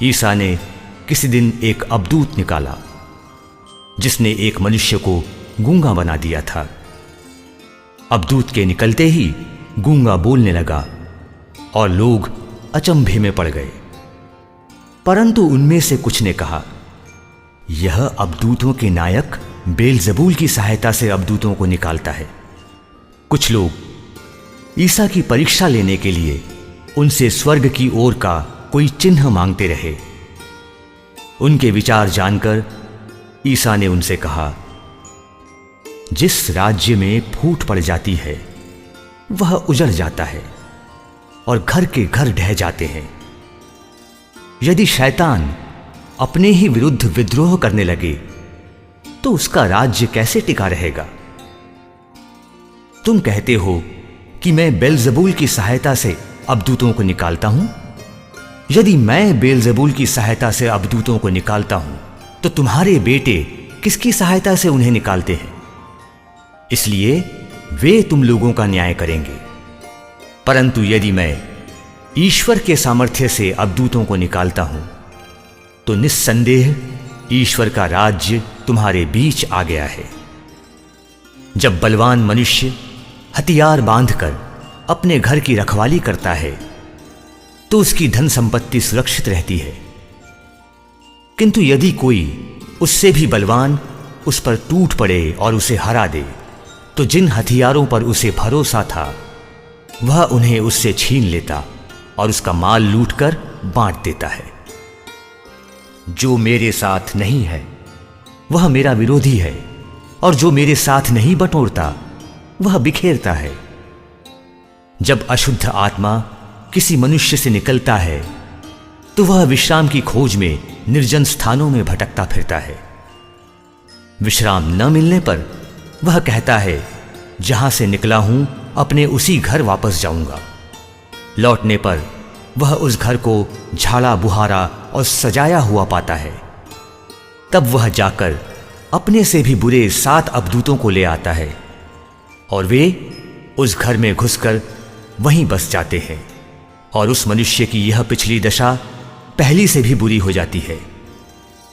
ईसा ने किसी दिन एक अबदूत निकाला जिसने एक मनुष्य को गूंगा बना दिया था। अबदूत के निकलते ही गूंगा बोलने लगा और लोग अचंभे में पड़ गए। परंतु उनमें से कुछ ने कहा, यह अबदूतों के नायक बेलज़बूल की सहायता से अबदूतों को निकालता है। कुछ लोग ईसा की परीक्षा लेने के लिए उनसे स्वर्ग की ओर का कोई चिन्ह मांगते रहे। उनके विचार जानकर ईसा ने उनसे कहा, जिस राज्य में फूट पड़ जाती है वह उजड़ जाता है और घर के घर ढह जाते हैं। यदि शैतान अपने ही विरुद्ध विद्रोह करने लगे तो उसका राज्य कैसे टिका रहेगा? तुम कहते हो कि मैं बेलज़बूल की सहायता से अबदूतों को निकालता हूं। यदि मैं बेलज़बूल की सहायता से अबदूतों को निकालता हूं तो तुम्हारे बेटे किसकी सहायता से उन्हें निकालते हैं? इसलिए वे तुम लोगों का न्याय करेंगे। परंतु यदि मैं ईश्वर के सामर्थ्य से अबदूतों को निकालता हूं तो निस्संदेह ईश्वर का राज्य तुम्हारे बीच आ गया है। जब बलवान मनुष्य हथियार बांधकर अपने घर की रखवाली करता है तो उसकी धन संपत्ति सुरक्षित रहती है। किंतु यदि कोई उससे भी बलवान उस पर टूट पड़े और उसे हरा दे तो जिन हथियारों पर उसे भरोसा था वह उन्हें उससे छीन लेता और उसका माल लूटकर बांट देता है। जो मेरे साथ नहीं है वह मेरा विरोधी है, और जो मेरे साथ नहीं बटोरता वह बिखेरता है। जब अशुद्ध आत्मा किसी मनुष्य से निकलता है तो वह विश्राम की खोज में निर्जन स्थानों में भटकता फिरता है। विश्राम न मिलने पर वह कहता है, जहां से निकला हूं अपने उसी घर वापस जाऊंगा। लौटने पर वह उस घर को झाड़ा बुहारा और सजाया हुआ पाता है। तब वह जाकर अपने से भी बुरे 7 अबदूतों को ले आता है और वे उस घर में घुसकर वहीं बस जाते हैं, और उस मनुष्य की यह पिछली दशा पहली से भी बुरी हो जाती है।